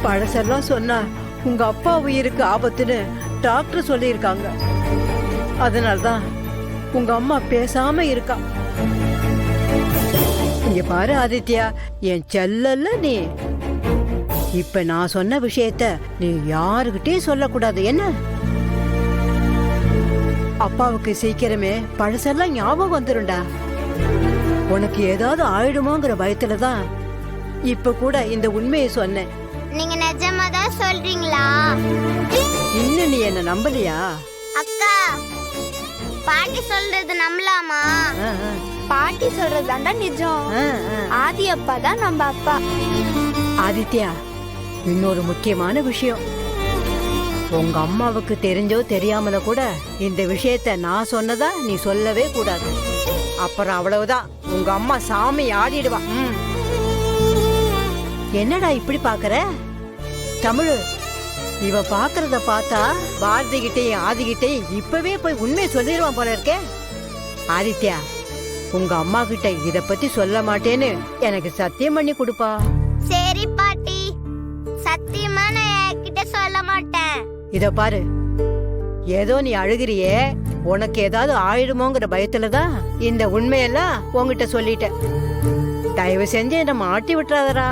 பழசெல்லாம் சொன்னா உங்க அப்பா உயிருக்கு ஆபத்துன்னு டாக்டர் சொல்லியிருக்காங்க. அதனால்தான் உங்க அம்மா பேசாம இருக்கா. இங்க பாரு ஆதித்யா, என் செல்லல்ல நீ. இப்ப நான் சொன்ன விஷயத்த நீ யாருகிட்டயும் சொல்லக்கூடாது என்ன? அப்பாவுக்கு சீக்கிரமே பழசெல்லாம் ஞாபகம் வந்துருண்டா. உனக்கு ஏதாவது ஆயிடுமோங்கிற பயத்துலதான் இப்ப கூட இந்த உண்மையை சொன்னேன். நீங்க நிஜமாதான் சொல்றீங்களா? இன்னும் நீ என்ன நம்பலையா? அக்கா, பாட்டி சொல்றது நம்பலாமா? பாட்டி சொல்றது தாண்டா நிஜம். ஆதி அப்பா தான் நம்ம அப்பா. ஆதித்யா, இன்னொரு முக்கியமான விஷயம். உங்க அம்மாவுக்கு தெரிஞ்சோ தெரியாமல கூட இந்த விஷயத்த நான் சொன்னதா நீ சொல்லவே கூடாது. அப்புறம் அவ்வளவுதான், உங்க அம்மா சாமி ஆடிடுவா. என்னடா இப்படி பாக்குற? தமிழ், இவ பாக்குறத பார்த்தா பாரதி கிட்டையும் ஆதிகிட்டையும் இப்பவே போய் உண்மையை சொல்லிடுவான் போல இருக்கே. ஆதித்யா, உங்க அம்மா கிட்ட இத பத்தி சொல்ல மாட்டேன்னு எனக்கு சத்தியம் பண்ணி கொடுப்பா. சரி பாட்டி, சத்தியமா நான் யார்கிட்ட சொல்ல மாட்டேன். இத பாரு, ஏதோ நீ அழுகிறியே, உனக்கு ஏதாவது ஆயிடுமோங்கிற பயத்துலதான் இந்த உண்மையெல்லாம் உன்கிட்ட சொல்லிட்டேன். தயவு செஞ்சு என்ன மாட்டி விட்டுறாதரா.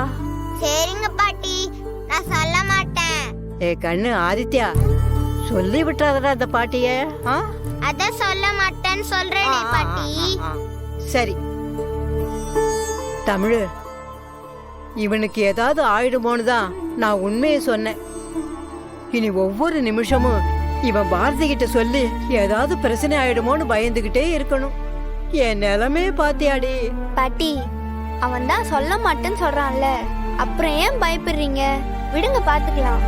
சரிங்க பாட்டி, நான் சொல்ல மாட்டேன். ஏ கண்ணு ஆதித்யா, சொல்லி விட்டுறாதரா அந்த பாட்டிய. அத சொல்ல மாட்டேன்னு சொல்றேனே பாட்டி. சரி தமிழ், இவனுக்கு ஏதாவது ஆயிடுமோன்னு தான் நான் உண்மையை சொன்னேன். இனி ஒவ்வொரு நிமிஷமும் இவன் பாரதி கிட்ட சொல்லி ஏதாவது பிரச்சனை ஆயிடுமோன்னு பயந்துகிட்டே இருக்கணும். என் நிலைமே பாத்தியாடி. பாட்டி, அவன் தான் சொல்ல மாட்டேன்னு சொல்றான்ல, அப்புறம் ஏன் பயப்படுறீங்க? விடுங்க, பாத்துக்கலாம்.